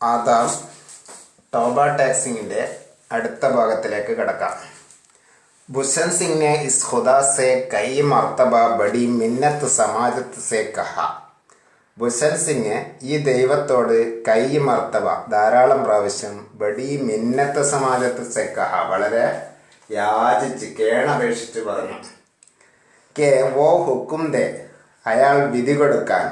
Adam Toba ടാക്സിങ്ങിൻ്റെ അടുത്ത ഭാഗത്തിലേക്ക് കിടക്കാം. भूषण सिंह ने इस खुदा से कई मर्तबा बड़ी मिन्नत समाजत से कहा. ഭൂഷൺ സിംഗ് ഈ ദൈവത്തോട് കൈ മർത്തബ ധാരാളം പ്രാവശ്യം ബഡി മിന്നത്ത് സമാജത്ത് സെ കഹ വളരെ യാചിച്ച് കേണപേക്ഷിച്ച് പറഞ്ഞു. കെ വോ ഹുക്കും ദേ അയാൾ വിധി കൊടുക്കാൻ,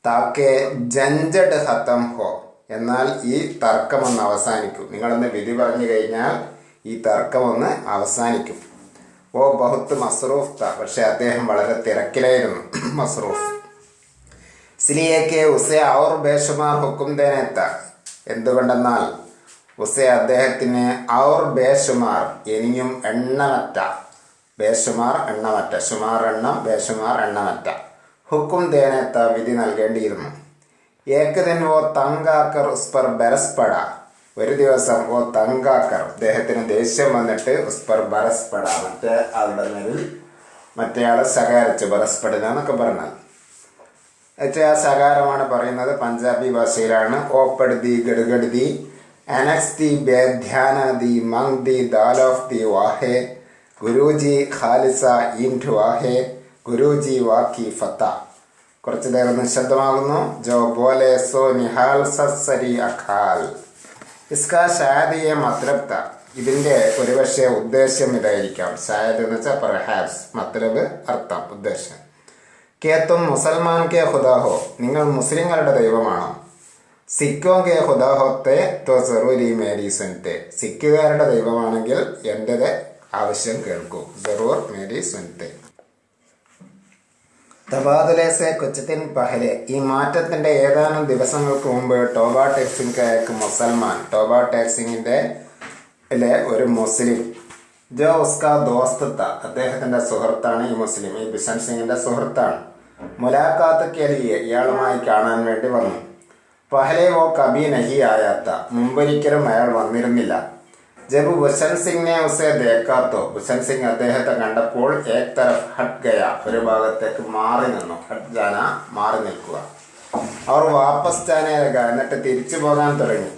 താക്കെ ജഞ്ചഡ് ഹത്തം ഹോ എന്നാൽ ഈ തർക്കമൊന്ന് അവസാനിക്കും. നിങ്ങളൊന്ന് വിധി പറഞ്ഞു കഴിഞ്ഞാൽ ഈ തർക്കമൊന്ന് അവസാനിക്കും. ഓ ബഹുത്ത് മസ്റൂഫ് ത, പക്ഷെ അദ്ദേഹം വളരെ തിരക്കിലായിരുന്നു. മസ്റൂഫ് ഇസ്ലിയേക്ക് ഉസെ ഔർ ബേഷുമാർ ഹുക്കും ദേനേത്ത, എന്തുകൊണ്ടെന്നാൽ ഉസെ അദ്ദേഹത്തിന് ഔർ ബേഷുമാർ ഇനിയും എണ്ണമറ്റ, ബേഷുമാർ എണ്ണമറ്റ, ഷുമാർ എണ്ണം, ബേഷുമാർ എണ്ണമറ്റ, ഹുക്കും ദേനേത്ത വിധി നൽകേണ്ടിയിരുന്നു. ഏക് ദിൻ വോ തങ്കാക്കർ ഉസ് പർ ബരസ്പട, ഒരു ദിവസം ഓ തങ്കാക്കർ അദ്ദേഹത്തിന് ദേഷ്യം വന്നിട്ട് ഉസ് പർ ബരസ്പട, മറ്റേ ആളുടെ മേലിൽ മറ്റേയാൾ ശകാരിച്ചു, ബരസ്പട എന്നൊക്കെ പറഞ്ഞാൽ ആ ശകാരമാണ് പറയുന്നത്. പഞ്ചാബി ഭാഷയിലാണ്. ഓപ്പടുതി ഗഡ്ഗഡ്തി അനക്സ് ദി ബേധ്യാന ദി മങ് ദി ദാൽ ഓഫ് ദി വാഹെ ഗുരുജി ഖാലിസ ഇൻഠു വാഹെ ഗുരുജി വാക്കി ഫത്ത. കുറച്ചു നേരം നിശബ്ദമാകുന്നു. ജോ ബോലെ സോ നിഹാൽ സരി അഖാൽ. ഇസ്കാ ഷായദ് യെ മത്ലബ് ത, ഇതിന്റെ ഒരുപക്ഷെ ഉദ്ദേശ്യം ഇതായിരിക്കാം. ഷായദ് എന്ന് വെച്ചാൽ പെർഹാപ്സ്, മത്ലബ് അർത്ഥം, ഉദ്ദേശം. കെ തും മുസൽമാൻ കെ ഖുദാഹോ, നിങ്ങൾ മുസ്ലിങ്ങളുടെ ദൈവമാണോ? സിക്കോ കെ ഖുദാഹോത്തെ തോ സറൂരി മേരി സുൻത്തെ, സിക്കുകാരുടെ ദൈവമാണെങ്കിൽ എൻ്റെ ആവശ്യം കേൾക്കൂ. ജറൂർ മേരി സുൻത്തെ. തബാദുലേസെ കുച്ചത്തിൻ പഹലെ, ഈ മാറ്റത്തിന്റെ ഏതാനും ദിവസങ്ങൾക്ക് മുമ്പ് ടോബ ടാക്സിംഗ് കാ ഏക് മുസൽമാൻ, ടോബ ടാക്സിംഗിന്റെ ഒരു മുസ്ലിം, ജോ ഉസ്കാ ദോസ്ത് ത, അദ്ദേഹത്തിന്റെ സുഹൃത്താണ് ഈ മുസ്ലിം, ഈ ഭൂഷൺ സിംഗിന്റെ സുഹൃത്താണ്. മുലാഖാത്ത് കെലിയെ, ഇയാളുമായി കാണാൻ വേണ്ടി വന്നു. പഹലെ വോ കബി നഹി ആയാത്ത, മുമ്പൊരിക്കലും അയാൾ വന്നിരുന്നില്ല. ജബ് ഭൂഷൺ സിംഗിനെ ഉസെ ദേക്കാത്തോ, ഭൂഷൺ സിംഗ് അദ്ദേഹത്തെ കണ്ടപ്പോൾ ഏക് തരഫ് ഹട്ട് ഗയ, ഒരു ഭാഗത്തേക്ക് മാറി നിന്നു. ഹട്ട് ജാന, മാറി നിൽക്കുക. അവർ വാപ്പസ് ജാനെ ലഗ, എന്നിട്ട് തിരിച്ചു പോകാൻ തുടങ്ങി.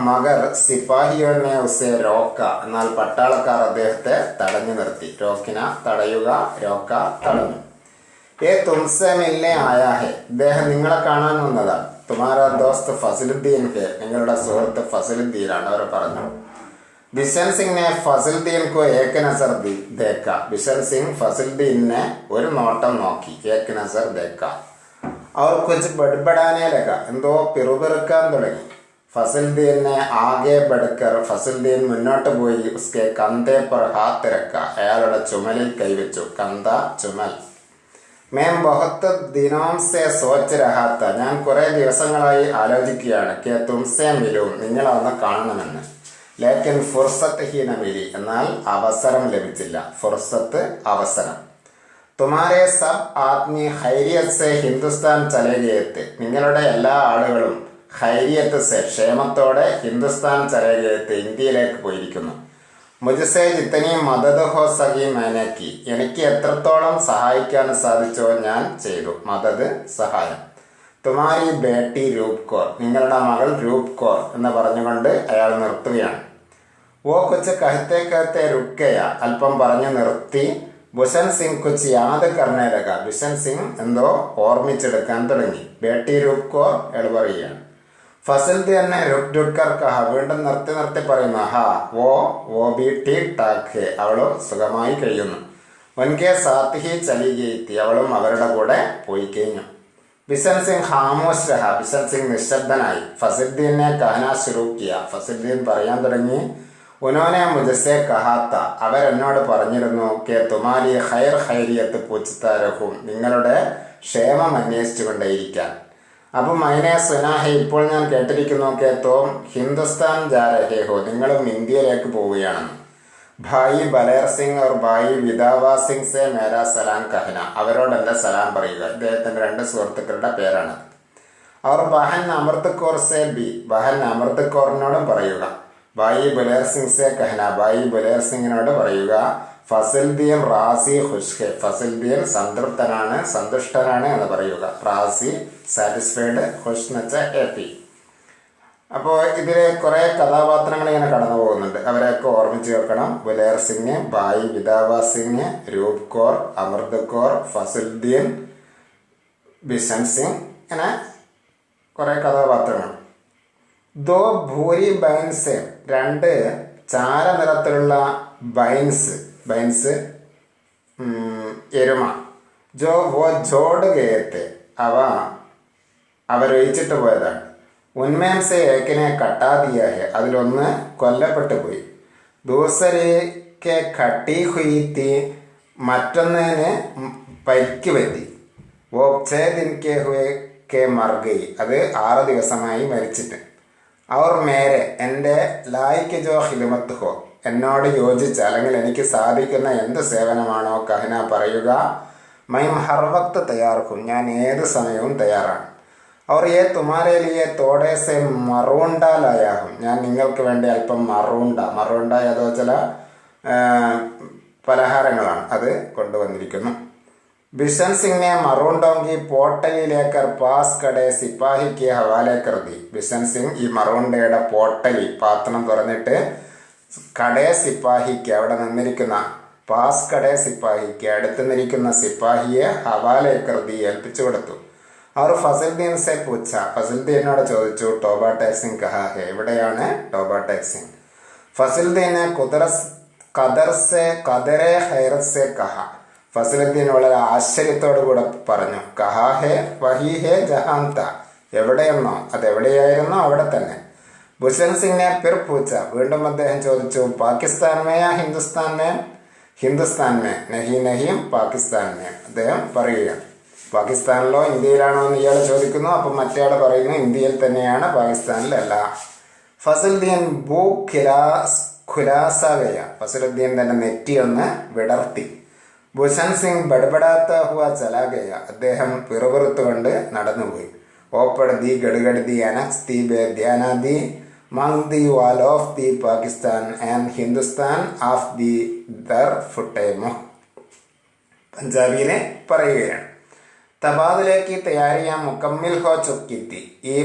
മഗർ സിപ്പാഹിയോനെ ഉസെ രോക്ക, എന്നാൽ പട്ടാളക്കാർ അദ്ദേഹത്തെ തടഞ്ഞു നിർത്തി. രോക്കിന തടയുക, രോക്ക തടഞ്ഞു. ഏ തുംസെ മിൽനെ ആയാ ഹെ, ഇദ്ദേഹം നിങ്ങളെ കാണാൻ വന്നതാണ്. തുമാര ദോസ്ത് ഫസലുദ്ദീൻ ഹെ, നിങ്ങളുടെ സുഹൃത്ത് ഫസലുദ്ദീനാണ്, അവർ പറഞ്ഞു. ഭൂഷൺ സിംഗിനെ ഫസലുദ്ദീൻ കോ ഏക് നസർ ദേക്ക, ഭൂഷൺ സിംഗ് ഫസലുദ്ദീനെ ഒരു നോട്ടം നോക്കി. ഏക് നസർ ദേക്ക. അവർ കുച്ച് ബഡ്ബഡാനെ ലഗ, എന്തോ പിറുപിറുക്കാൻ തുടങ്ങി. ഫസലുദ്ദീനെ ആകെ ബഡ്കർ, ഫസലുദ്ദീൻ മുന്നോട്ട് പോയി. ഉസ്കെ കന്തേ പർ ഹാത്ത് രക്ക, അയാളുടെ ചുമലിൽ കൈവച്ചു. കന്ത, ചുമൽ. മേം ബഹുത്ത് ദിനോം സെ സോച്ച് രഹാത്ത, ഞാൻ കുറെ ദിവസങ്ങളായി ആലോചിക്കുകയാണ്. കെ തുംസെ മിലും, നിങ്ങളൊന്ന് കാണണമെന്ന്. ലേക്കിൻ ഫുർസത്ത് ഹീന മിലി, എന്നാൽ അവസരം ലഭിച്ചില്ല. ഫുർസത്ത്, അവസരം. തുമാരെ സബ് ആദ്മി ഖൈരിയത്ത് സെ ഹിന്ദുസ്ഥാൻ ചലെ ഗയത്ത്, നിങ്ങളുടെ എല്ലാ ആളുകളും ഖൈരിയത്ത് സെ, ക്ഷേമത്തോടെ ഹിന്ദുസ്ഥാൻ ചലെ ഗയത്ത്, ഇന്ത്യയിലേക്ക് പോയിരിക്കുന്നു. മുജ്സെ ജിത്തനി മദദ് ഹോ സകി മേനക്കി, എനിക്ക് എത്രത്തോളം സഹായിക്കാൻ സാധിച്ചോ ഞാൻ ചെയ്തു. മദദ്, സഹായം. തുമാരി ബേട്ടി രൂപ് കോർ, നിങ്ങളുടെ മകൾ രൂപ് കോർ എന്ന് പറഞ്ഞുകൊണ്ട് അയാൾ നിർത്തുകയാണ്. ഓ കുച്ച് കഹത്തെ കഹത്തെ രുക്കയ, അല്പം പറഞ്ഞു നിർത്തി. ഭൂഷൺ സിംഗ് കുച്ച് യാദ് കർണേലക, ഭൂഷൺ സിംഗ് എന്തോ ഓർമ്മിച്ചെടുക്കാൻ തുടങ്ങി. ബേട്ടി രൂപ് കോർ അയാൾ പറയുകയാണ്. ഫസലുദ്ദീൻ രുക് രുക് കർ കഹ, വീണ്ടും നിർത്തി നിർത്തി പറയുന്നു. ഹാ വോ ബി ടീക് ടാക് ഹെ, അവളും സുഖമായി കഴിയുന്നു. ഉൻകെ സാത്ത് ഹി ചലി ഗയി, അവളും അവരുടെ കൂടെ പോയി കഴിഞ്ഞു. ഭൂഷൺ സിംഗ് ഖാമോശ് രഹ, ഭൂഷൺ സിംഗ് നിശബ്ദനായി. ഫസലുദ്ദീനെ കഹന ശുരു കിയ, ഫസലുദ്ദീൻ പറയാൻ തുടങ്ങി. ഉനോനെ മുജസെ കഹാത്ത, അവരെന്നോട് പറഞ്ഞിരുന്നു. കെ തുമാരി ഖൈർ ഖൈരിയത്ത് പൂച്ച്താ രഹും, നിങ്ങളുടെ ക്ഷേമം അന്വേഷിച്ചു കൊണ്ടേയിരിക്കാൻ. അപ്പൊ മൈനെ സുനാഹെ, ഇപ്പോൾ ഞാൻ കേട്ടിരിക്കുന്നു. കെ തോം ഹിന്ദുസ്ഥാൻ ജാ രഹേ ഹോ, നിങ്ങളും ഇന്ത്യയിലേക്ക് പോവുകയാണെന്ന്. ഭായി ബലേർ സിംഗ് और ഭായി വിദാവ സിംഗ് സെ മേരാ സലാം കഹന, അവരോട് എൻ്റെ സലാം പറയുക. ഇദ്ദേഹത്തിന്റെ രണ്ട് സുഹൃത്തുക്കളുടെ പേരാണ്. അവർ ബഹൻ അമൃത് കൗർ സെ ബി, ബഹൻ അമൃത് കൗറിനോടും പറയുക. ഭായി ബലേർ സിംഗ് സെ കഹന, ഭായി ബലേർ സിംഗിനോട് പറയുക. ഫസലുദ്ദീൻ റാസി ഖുഷ്ഖെ, ഫസലുദ്ദീൻ സംതൃപ്തനാണ്, സന്തുഷ്ടനാണ് എന്ന് പറയുക. റാസി സാറ്റിസ്ഫൈഡ്, ഖുഷ് എന്ന് വെച്ചാൽ ഹാപ്പി. അപ്പോൾ ഇതിൽ കുറേ കഥാപാത്രങ്ങൾ ഇങ്ങനെ കടന്നു പോകുന്നുണ്ട്. അവരെയൊക്കെ ഓർമ്മിച്ച് വെക്കണം. ബുലേർ സിംഗ്, ഭായ് വിദാവ സിംഗ്, രൂപ് കൗർ, അമൃത് കൗർ, ഫസലുദ്ദീൻ, ബിഷൻ സിംഗ്, ഇങ്ങനെ കുറേ കഥാപാത്രങ്ങൾ. ദോ ഭൂരി ബൈൻസ്, രണ്ട് ചാരനിറത്തിലുള്ള ബൈൻസ് എരുമ. ജോ വോ ജോഡ് ഗയത്തെ, അവരൊഴിച്ചിട്ട് പോയതാണ്. ഉന്മേം സെ ഏക്കിനെ കട്ടാ ദിയ ഹെ, അതിലൊന്ന് കൊല്ലപ്പെട്ടു പോയി. ദൂസരേക്ക് കട്ടി ഹുയി തീ, മറ്റൊന്നിന് പരിക്ക് പറ്റി. വോ ഛേ ദിൻ കെ ഹുയെ കെ മർ ഗയി, അത് 6 ദിവസമായി മരിച്ചിട്ട്. അവർ മേരെ, എൻ്റെ ലായിക്ക് ജോ ഹിദ്മത്ത് ഹോ, എന്നോട് യോജിച്ച അല്ലെങ്കിൽ എനിക്ക് സാധിക്കുന്ന എന്ത് സേവനമാണോ കഹന പറയുക. മൈം ഹർ വക്ത് തയ്യാർ ഹും, ഞാൻ ഏത് സമയവും തയ്യാറാണ്. അവർ ഏ തുമാരെ ലിയെ തോടെ സെ മറൂണ്ട ലായാഹും, ഞാൻ നിങ്ങൾക്ക് വേണ്ടി അല്പം മറൂണ്ട ഏതോ ചില പലഹാരങ്ങളാണ്, അത് കൊണ്ടുവന്നിരിക്കുന്നു. ബിഷൻ സിംഗിനെ മറൂണ്ടോങ്കി പോട്ടലിലേക്കർ പാസ് കടെ സിപ്പാഹിക്ക് ഹവാലെ കർദി. ബിഷൻ സിംഗ് ഈ മറൂണ്ടയുടെ പോട്ടലി പാത്രം തുറന്നിട്ട് കടേ സിപ്പാഹിക്ക്, അവിടെ നിന്നിരിക്കുന്ന പാസ് കടേ സിപ്പാഹിക്ക്, അടുത്ത് നിന്നിരിക്കുന്ന സിപ്പാഹിയെ ഹവാലെ കർദി ഏൽപ്പിച്ചു കൊടുത്തു. അവർ ഫസലുദ്ദീൻ സെ പൂച്ച, ഫസലുദ്ദീനോട് ചോദിച്ചു, ടോബ ടാക്സിംഗ് കഹാ ഹെ, എവിടെയാണ് ടോബ ടാക്സിംഗ്. ഫസലുദ്ദീനെ കദറെ ഹൈറത്ത് സെ കഹ, ഫസലുദ്ദീൻ വളരെ ആശ്ചര്യത്തോടു കൂടെ പറഞ്ഞു, കഹാ ഹെ വഹി ഹെ ജഹാന്ത, എവിടെയെന്നോ അതെവിടെയായിരുന്നോ അവിടെ തന്നെ. ബുഷൻ സിംഗിനെ പിർ പൂച്ച, വീണ്ടും അദ്ദേഹം ചോദിച്ചു, പാകിസ്ഥാൻ മേ യാ ഹിന്ദുസ്ഥാൻ മേ. ഹിന്ദുസ്ഥാൻ മേ, നഹീം പാകിസ്ഥാൻ മേ. അദ്ദേഹം പറയുകയാണ്, പാകിസ്ഥാനിലോ ഇന്ത്യയിലാണോ എന്ന് ഇയാൾ ചോദിക്കുന്നു. അപ്പം മറ്റേയാൾ പറയുന്നു ഇന്ത്യയിൽ തന്നെയാണ്, പാകിസ്ഥാനിലല്ല. ഫസലുദ്ദീൻ ഭൂ ഖുലാസവയ, ഫസലുദ്ദീൻ തന്നെ നെറ്റിയൊന്ന് വിടർത്തി. ഭൂഷൺ സിംഗ് ബഡ്ബഡാത്ത ഹുവ ചലാഗയ, അദ്ദേഹം പിറുപിറുത്തുകൊണ്ട് നടന്നുപോയി. ഓപ്പഡ് ദി ഗഡ്ഗഡ് ദി അനക്സ് ദി ബേദ്യാന ദി മങ് ദി വാൽ ഓഫ് ദി പാകിസ്ഥാൻ ആൻഡ് ഹിന്ദുസ്ഥാൻ ഓഫ് ദി ദർ ഫുട്ടേമോ. പഞ്ചാബിയിലെ പറയുകയാണ്. തബാദിലേക്ക് തയ്യാറിയ മുക്കമ്മിൽ ഹോ ചുക്കിത്തി, ഈ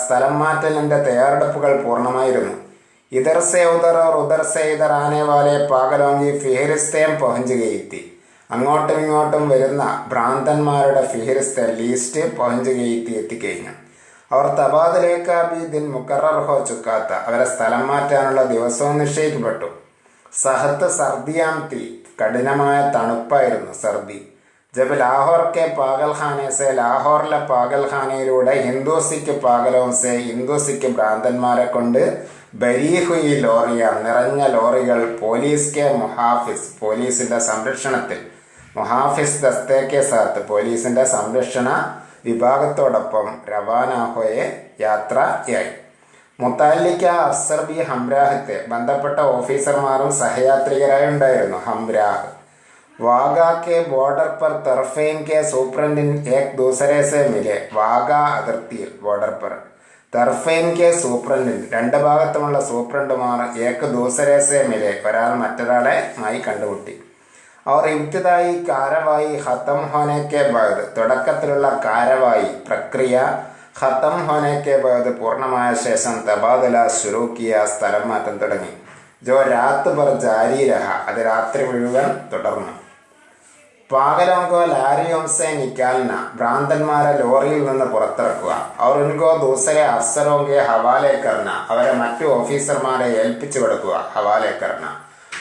സ്ഥലം മാറ്റലിന്റെ തയ്യാറെടുപ്പുകൾ പൂർണ്ണമായിരുന്നു. ഇതർ സെ ഉദർ ഓർ ഉദർ സെ ഇതർ ആനെ വാലെ പാകലോങ്കി ഫിഹിരിസ്തേം പഹഞ്ചുകയെത്തി, അങ്ങോട്ടും ഇങ്ങോട്ടും വരുന്ന ഭ്രാന്തന്മാരുടെ ഫിഹിരിസ്ത ലീസ്റ്റ് പഹഞ്ചുകയെത്തി എത്തിക്കഴിഞ്ഞു. അവർ തബാദിലേക്ക് ബി ദിൻ മുക്കറർ ഹോ ചുക്കാത്ത, അവരെ സ്ഥലം മാറ്റാനുള്ള ദിവസവും നിശ്ചയിക്കപ്പെട്ടു. സഹത്ത് സർദിയാം തീ, കഠിനമായ തണുപ്പായിരുന്നു, സർദി. ജബ് ലാഹോർ കെ പാഗൽഖാനെ സെ, ലാഹോറിലെ പാഗൽഖാനയിലൂടെ ഹിന്ദുസിക്ക് പാഗലോം സെ, ഹിന്ദുസിക്ക് ഭ്രാന്തന്മാരെ കൊണ്ട് ബരീഹുയി ലോറിയ, നിറഞ്ഞ ലോറികൾ, പോലീസ് കെ മുഹാഫിസ്, പോലീസിന്റെ സംരക്ഷണത്തിൽ, മുഹാഫിസ് ദസ്തേക്കെ സാത്ത്, പോലീസിന്റെ സംരക്ഷണ വിഭാഗത്തോടൊപ്പം രവാനാഹോയെ യാത്രയായി. മുത്താലിക്ക അഫ്സർ ബി ഹംരാഹത്തെ, ബന്ധപ്പെട്ട ഓഫീസർമാരും സഹയാത്രികരായി ഉണ്ടായിരുന്നു. ഹംരാഹ് വാഗ കെ ബോർഡർ പർ തർഫേൻ കെ സൂപ്രണ്ടിൻ ഏക് ദൂസരെ സെ മിലെ, വാഗ അതിർത്തിയിൽ ബോർഡർ പർ, തർഫേൻ കെ സൂപ്രണ്ടിൻ, രണ്ട് ഭാഗത്തുമുള്ള സൂപ്രണ്ടുമാർ, ഏക് ദൂസരെ സെ മിലെ, ഒരാൾ മറ്റൊരാളെ കണ്ടുമുട്ടി. അവർ ഇബ്തിദായി കാരവായി ഖത്തം ഹോനെ കെ ബാദ്, തുടക്കത്തിലുള്ള കാരവായി പ്രക്രിയ ഖത്തം ഹോനെ കെ ബാദ് പൂർണ്ണമായ ശേഷം തബാദല ശുരൂക്കിയ, സ്ഥലം മാറ്റം തുടങ്ങി. ജോ രാത്ത് പർ ജാരി രഹ, അത് രാത്രി മുഴുവൻ തുടർന്നു. പാകലോങ്കോ ലാരിയോംസെ നിക്കാൽന, ഭ്രാന്തന്മാരെ ലോറിയിൽ നിന്ന് പുറത്തിറക്കുക. അവർ ഉൻകോ ദൂസരെ അഫ്സറോങ്കെ ഹവാലേക്കർണ, അവരെ മറ്റു ഓഫീസർമാരെ ഏൽപ്പിച്ചു കൊടുക്കുക. ഹവാലേക്കർണ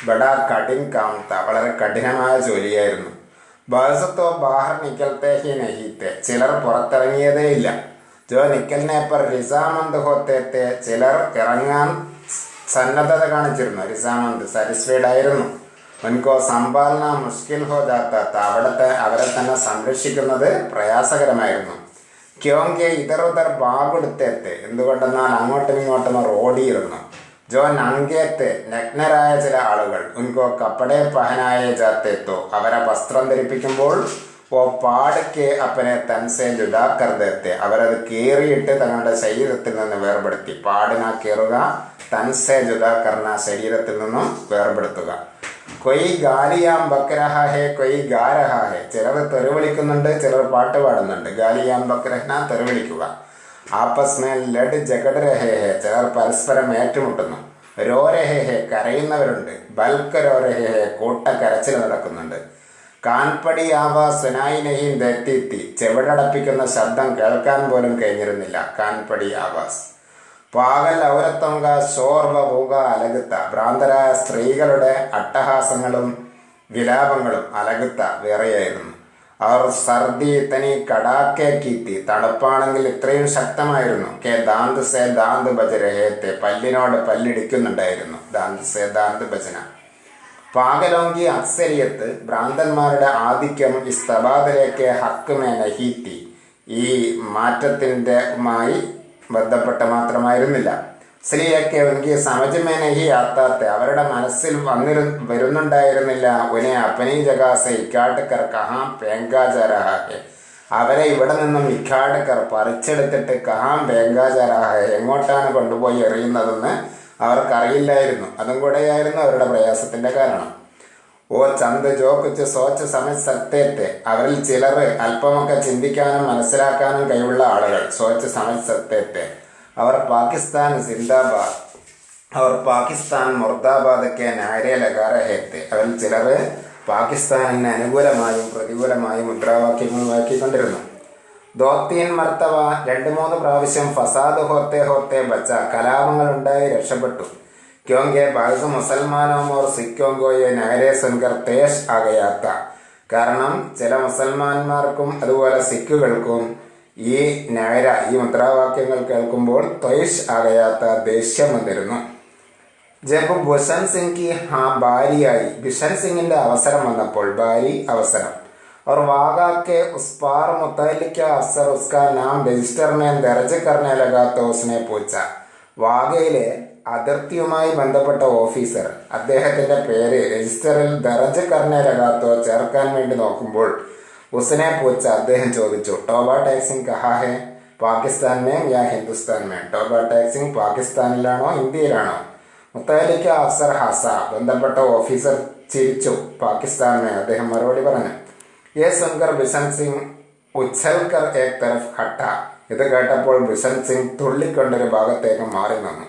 ബഡാ കഠിൻ കാംത, വളരെ കഠിനമായ ജോലിയായിരുന്നു. ബഹസത്തോ ബാഹർ നിക്കൽത്തെ ഹി നഹീത്തെ, ചിലർ പുറത്തിറങ്ങിയതേയില്ല. ജോ നിക്കലിനെ പർ റിസാമന്ത് ഹോത്തേത്തെ, ചിലർ ഇറങ്ങാൻ സന്നദ്ധത കാണിച്ചിരുന്നു. റിസാമന്ത് സാറ്റിസ്ഫൈഡ് ആയിരുന്നു. ഉൻകോ സമ്പാലന മുഷ്കിൽ ഹോ ജാത്ത, അവരെ തന്നെ സംരക്ഷിക്കുന്നത് പ്രയാസകരമായിരുന്നു. ക്യോങ്കെ ഇതർ ഉദർ ബാഗുടുത്തേത്തെ, എന്തുകൊണ്ടെന്നാൽ അങ്ങോട്ടും ഇങ്ങോട്ടും ഓടിയിരുന്നു. ജോ നങ്കേത്തെ, നഗ്നരായ ചില ആളുകൾ, ഉൻകോ കപ്പടെ പഹനായ ജാത്തേത്തോ, അവരെ വസ്ത്രം ധരിപ്പിക്കുമ്പോൾ ഓ പാടക്കെ അപ്പനെ തൻസെ ജുദാക്കർദേത്തെ, അവരത് കീറിയിട്ട് തങ്ങളുടെ ശരീരത്തിൽ നിന്ന് വേർപെടുത്തി. പാടിന കീറുക, തൻസെ ജുദാക്കർണ, ശരീരത്തിൽ നിന്നും വേർപെടുത്തുക. കൊയ് ഗാലിയാം ബക്രഹ ഹെ കൊയ് ഗാരഹ ഹെ, ചിലർ തെറിവിളിക്കുന്നുണ്ട്, ചിലർ പാട്ട് പാടുന്നുണ്ട്. ഗാലിയാം ബക്രഹന, തെറിവിളിക്കുക. ആപ്പസ് മേ ലഡ് ജഗഡ് രഹേ ഹെ, ചിലർ പരസ്പരം ഏറ്റുമുട്ടുന്നു. രോ രഹേ ഹെ, കരയുന്നവരുണ്ട്. ബൽക്ക് രോ രഹേ ഹെ, കൂട്ട കരച്ചിൽ നടക്കുന്നുണ്ട്. കാൻപടി ആവാസ് സുനായി നഹീം ദെത്തി, ചെവിടടപ്പിക്കുന്ന ശബ്ദം കേൾക്കാൻ പോലും കഴിഞ്ഞിരുന്നില്ല. കാൻപടി ആവാസ്. പാകൽ ഔരത്വങ്ക ശോർവ പൂക അലകുത്ത, ഭ്രാന്തരായ സ്ത്രീകളുടെ അട്ടഹാസങ്ങളും വിലാപങ്ങളും അലകുത്ത വേറെയായിരുന്നു. അവർ സർദി ഇത്തനി കടാക്കെ കീത്തി, തണുപ്പാണെങ്കിൽ ഇത്രയും ശക്തമായിരുന്നു. കെ ദാന്ത് സേ ദാന്ത് ബജ രഹേത്തെ, പല്ലിനോട് പല്ലിടിക്കുന്നുണ്ടായിരുന്നു. ദാന്ത് സേ ദാന്ത് ബജന. പാകലോങ്കി അക്സരിയത്ത്, ഭ്രാന്തന്മാരുടെ ഇസ് തബാദലേക്ക് ഹക്ക് മേ നഹീത്തി, ഈ മാറ്റത്തിൻ്റെമായി ബന്ധപ്പെട്ട മാത്രമായിരുന്നില്ല. സ്ത്രീയൊക്കെ ഉനക്ക് സമജ് മേ നഹി ആത്താത്തെ, അവരുടെ മനസ്സിൽ വരുന്നുണ്ടായിരുന്നില്ല. ഉനെ അപ്പനി ജഗാസെ ഇക്കാട്ടുകർ കഹാം പേങ്കാചാരാഹെ, അവരെ ഇവിടെ നിന്നും ഇക്കാട്ടുകർ പറിച്ചെടുത്തിട്ട് കഹാം പേങ്കാചാരാഹെ, എങ്ങോട്ടാണ് കൊണ്ടുപോയി എറിയുന്നതെന്ന് അവർക്കറിയില്ലായിരുന്നു. അതും കൂടെയായിരുന്നു അവരുടെ പ്രയാസത്തിന്റെ കാരണം. ഓ ചന്ദ് ജോ കുച്ച് സോച്ച് സമജ് സത്തേത്തെ, അവരിൽ ചിലർ അല്പമൊക്കെ ചിന്തിക്കാനും മനസ്സിലാക്കാനും കഴിവുള്ള ആളുകൾ. സോച്ച് സമജ് സത്തേത്തെ, അവർ പാകിസ്ഥാൻ സിന്ദാബാദ്, അവർ പാകിസ്ഥാൻ മുർദാബാദൊക്കെ നാരെ ലഗാ രഹേത്തെ, അവരിൽ ചിലർ പാകിസ്ഥാനിന് അനുകൂലമായും പ്രതികൂലമായും മുദ്രാവാക്യങ്ങൾ മുഴക്കിക്കൊണ്ടിരുന്നു. ദോത്തീൻ മർത്തവ, 2-3 പ്രാവശ്യം ഫസാദ് ഹോത്തെ ഹോത്തെ ബച്ച, കലാപങ്ങൾ ഉണ്ടായി രക്ഷപ്പെട്ടു. ക്യോങ്കെ ബാൽസ് മുസൽമാനോം ഓർ സിക്കോങ്കോയെ നാരെ സുൻകർ തേഷ് ആകയാത്ത, കാരണം ചില മുസൽമാന്മാർക്കും അതുപോലെ സിഖുകൾക്കും ഈ നാര, ഈ മുദ്രാവാക്യങ്ങൾ കേൾക്കുമ്പോൾ ത്വൈഷ് ആകയാത്ത, ദേഷ്യം വന്നിരുന്നു. ജബ് ഭുഷൻ സിംഗ് ഭാര്യയായി, ബിഷൻ സിംഗിന്റെ അവസരം വന്നപ്പോൾ, ഭാര്യ അവസരം. और वागा के उस पार मुतल्लिक अफसर उसका नाम रजिस्टर में दर्ज करने लगा तो उसने पूछा, വാഗയിലെ അതിർത്തിയുമായി ബന്ധപ്പെട്ട ഓഫീസർ അദ്ദേഹത്തിന്റെ പേര് രജിസ്റ്ററിൽ ദർജ് കർണേ ലഗാത്തോ, ചേർക്കാൻ വേണ്ടി നോക്കുമ്പോൾ, ഉസ്നെ പൂച്ച, അദ്ദേഹം ചോദിച്ചു, ടോബ ടാക്സിംഗ് കഹാ ഹെ, പാകിസ്ഥാൻ മേ യാ ഹിന്ദുസ്ഥാൻ മേ, ടോബ ടാക്സിംഗ് പാകിസ്ഥാനിലാണോ ഇന്ത്യയിലാണോ? മുത്തലിക്ക അഫ്സർ ഹസ, ബന്ധപ്പെട്ട ഓഫീസർ ചിരിച്ചു, പാകിസ്ഥാൻ മേ, അദ്ദേഹം മറുപടി പറഞ്ഞു. യേ സുൻകർ ബിഷൻ സിംഗ് ഉച്ഛൽക്കർ ഏക് തരഫ് ഹട്ട, ഇത് കേട്ടപ്പോൾ ബിഷൻ സിംഗ് തുള്ളിക്കൊണ്ടൊരു ഭാഗത്തേക്ക് മാറി നിന്നു.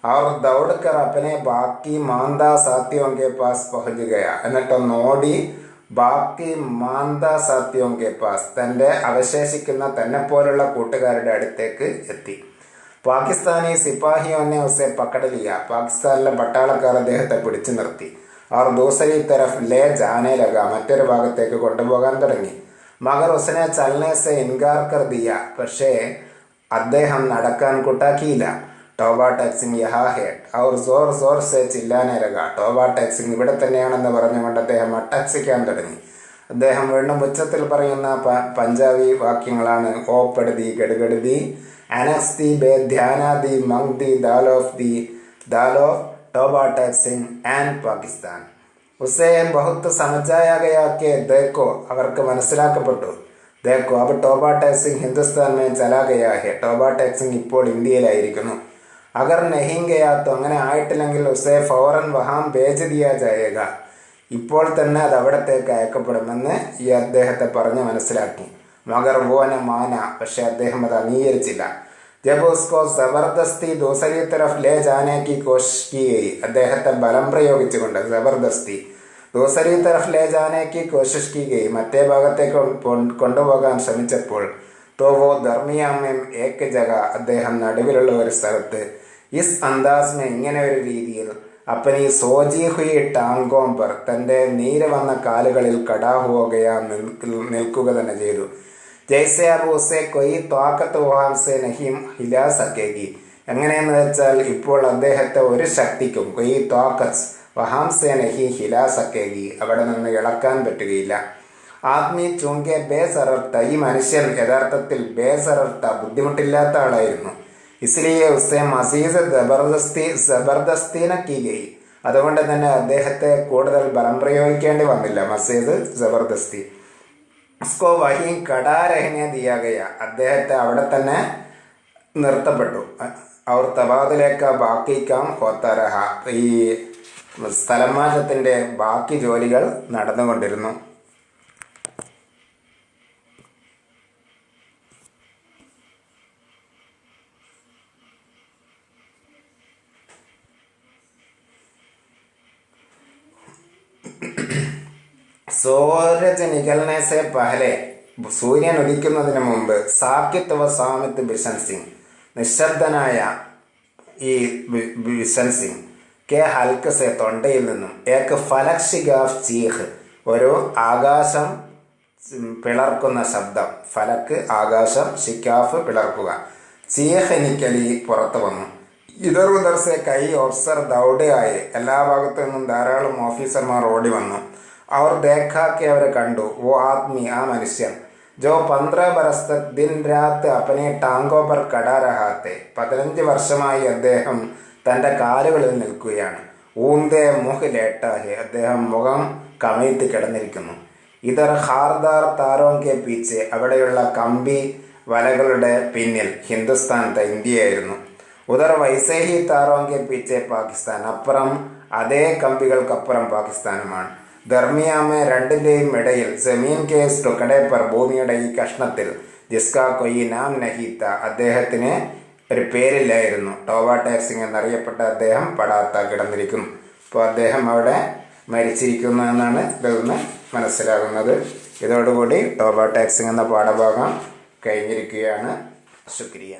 അവർ ദൗഡ്കർ അപ്പനെ ബാക്കി മാന്താ സാത്യോം കെ പാസ് പഹുഞ്ച് ഗയ, എന്നിട്ടൊന്നോടി ബാക്കി മാന്താ സാത്യോം കെ പാസ്, തൻ്റെ അവശേഷിക്കുന്ന തന്നെപ്പോലുള്ള കൂട്ടുകാരുടെ അടുത്തേക്ക് എത്തി. പാകിസ്ഥാനി സിപ്പാഹിയോനെ ഉസെ പക്കട് ലിയ, പാകിസ്ഥാനിലെ പട്ടാളക്കാർ അദ്ദേഹത്തെ പിടിച്ചു നിർത്തി. അവർ ദൂസരി തരഫ് ലേ ജാനേ ലഗ, മറ്റൊരു ഭാഗത്തേക്ക് കൊണ്ടുപോകാൻ തുടങ്ങി. മഗർ ഉസ്നെ ചലനെ സെ ഇൻകാർ കർ ദിയ, പക്ഷേ അദ്ദേഹം നടക്കാൻ കൂട്ടാക്കിയില്ല. ടോബ ടാക്സിംഗ് യഹാ ഹെ, അവർ സോർ സോർ സെ ചില്ലാനെ ലഗ, ടോബ ടാക്സിംഗ് ഇവിടെ തന്നെയാണെന്ന് പറഞ്ഞുകൊണ്ട് അദ്ദേഹം അട്ടഹസിക്കാൻ തുടങ്ങി. അദ്ദേഹം വീണ്ടും ഉച്ചത്തിൽ പറയുന്ന പഞ്ചാബി വാക്യങ്ങളാണ്. ഓപ്പെടുതി ഗഡുഗഡുതി, അനസ്തി bay ധ്യാനാദി മങ്തി ദാലോഫ് Toba taxing and Pakistan उसे बहुत समझाया गया कि देखो, അവർക്ക് മനസ്സിലാക്കപ്പെട്ടു. देखो अब टोबा टैक्सिंग हिंदुस्तान में चला गया है, टोबा टैक्सिंग ഇപ്പോൾ ഇന്ത്യയിലായിരിക്കുന്നു. अगर नहीं गया तो അങ്ങനെ ആയിട്ടില്ലെങ്കിൽ उसे फौरन वहां भेज दिया जाएगा, ഇപ്പോൾ തന്നെ അത് അവിടത്തേക്ക് അയക്കപ്പെടുമെന്ന് ഈ അദ്ദേഹത്തെ പറഞ്ഞ് മനസ്സിലാക്കി. മഗർ വോന മാന, പക്ഷെ അദ്ദേഹം അത് അംഗീകരിച്ചില്ല. जब उसको जबरदस्ती दूसरी तरफ ले जाने की कोशिश की गई, അദ്ദേഹത്തെ ബലം പ്രയോഗിച്ചുകൊണ്ട് ജബർദസ്തി ദൂസരി തരഫ് ലേ ജാനെ കി കോശിഷ് കി ഗയി, മറ്റേ ഭാഗത്തേക്ക് കൊണ്ടുപോകാൻ ശ്രമിച്ചപ്പോൾ, തോ വോ ദർമിയാമേം ഏക് ജഗ, അദ്ദേഹം നടുവിലുള്ള ഒരു സ്ഥലത്ത്, ഇസ് അന്താസ് മേ, ഇങ്ങനെ ഒരു രീതിയിൽ, അപ്പനി സോജി ഹുയി ടാങ്കോം പർ, തൻ്റെ നീര് വന്ന കാലുകളിൽ കടാ ഹുവോകയാ, നിൽക്കുക തന്നെ ചെയ്തു. ജയ്സെ അബ് ഉസെ കൊയ് ത്വാക്കത്ത് വഹാം സെ നഹീം ഹിലാ സക്കേഗി, എങ്ങനെയെന്ന് വെച്ചാൽ ഇപ്പോൾ അദ്ദേഹത്തെ ഒരു ശക്തിക്കും കൊയ് ത്വാക്കത്ത് വഹാം സെ നഹി ഹിലാ സക്കേഗി, അവിടെ നിന്ന് ഇളക്കാൻ പറ്റുകയില്ല. ആദ്മി ചൂങ്കെ ബേസറർത്ത, ഈ മനുഷ്യൻ യഥാർത്ഥത്തിൽ ബേസറർത്ത, ബുദ്ധിമുട്ടില്ലാത്ത ആളായിരുന്നു. ഇസ്ലിയെ ഉസെ മസീസ് ജബർദസ്തീന കീ ഗയി, അതുകൊണ്ട് തന്നെ അദ്ദേഹത്തെ കൂടുതൽ ബലം പ്രയോഗിക്കേണ്ടി വന്നില്ല. മസീദ് ജബർദസ്തി. ഉസ്കോ വഹീം കടാ രഹനെ ദിയാ ഗയ, അദ്ദേഹത്തെ അവിടെ തന്നെ നിർത്തപ്പെട്ടു. അവർ തബാദിലേക്ക് ബാക്കി കാം ഹോത്താ രഹ, ഈ സ്ഥലം മാറ്റത്തിൻ്റെ ബാക്കി ജോലികൾ നടന്നുകൊണ്ടിരുന്നു. സൂരജ് നികൽനെ സെ പഹലെ, സൂര്യൻ ഉദിക്കുന്നതിന് മുമ്പ്, സാക്കിത് വ സാമിത് ബിഷൻ സിംഗ്, നിശബ്ദനായ ഈ ബിഷൻ സിംഗ്, കെ ഹൽക്ക് സെ തൊണ്ടയിൽ നിന്നും, ഏക് ഫലക് ഷിഗാഫ് ചീഹ്, ഒരു ആകാശം പിളർക്കുന്ന ശബ്ദം, ഫലക്ക് ആകാശം, ഷിക്കാഫ് പിളർക്കുക, ചീഹ് നിക്കലി പുറത്തു വന്നു. ഇതർ ഉദർ സെ കൈ ഓഫീസർ ദൗഡെ ആയി, എല്ലാ ഭാഗത്തു നിന്നും ധാരാളം ഓഫീസർമാർ ഓടി വന്നു. അവർ ദേഖാക്കി, അവരെ കണ്ടു. വോ ആദ്മി, ആ മനുഷ്യൻ, ജോ 15 ബരസ് തക് ദിൻ രാത്ത് അപ്പനെ ടാങ്കോ പർ കടാ രഹാത്തെ, 15 വർഷമായി അദ്ദേഹം തൻ്റെ കാലുകളിൽ നിൽക്കുകയാണ്. ഊന്തേ മുഹ് ലേട്ടാഹെ, അദ്ദേഹം മുഖം കമഴ്ത്തി കിടന്നിരിക്കുന്നു. ഇതർ ഹാർദാർ താരോങ്കെ പീച്ചെ, അവിടെയുള്ള കമ്പി വലകളുടെ പിന്നിൽ ഹിന്ദുസ്ഥാൻ, ഇന്ത്യയായിരുന്നു. ഉദർ വൈസേഹി താരോങ്കെ പീച്ചെ പാകിസ്ഥാൻ, അപ്പുറം അതേ കമ്പികൾക്കപ്പുറം പാകിസ്ഥാനുമാണ്. ദർമിയാമെ, രണ്ടിൻ്റെയും ഇടയിൽ, ജമീൻ കെ ടുക്കടെ പർ, ഭൂമിയുടെ ഈ കഷ്ണത്തിൽ, ജിസ്കാ കൊയി നാം നഹീത്ത, അദ്ദേഹത്തിന് ഒരു പേരില്ലായിരുന്നു. ടോബ ടെക് സിംഗ് എന്നറിയപ്പെട്ട അദ്ദേഹം പടാത്ത കിടന്നിരിക്കുന്നു. അപ്പോൾ അദ്ദേഹം അവിടെ മരിച്ചിരിക്കുന്നു എന്നാണ് ഇതിൽ നിന്ന് മനസ്സിലാകുന്നത്. ഇതോടുകൂടി ടോബ ടെക് സിംഗ് എന്ന പാഠഭാഗം കഴിഞ്ഞിരിക്കുകയാണ്. ശുക്രിയ.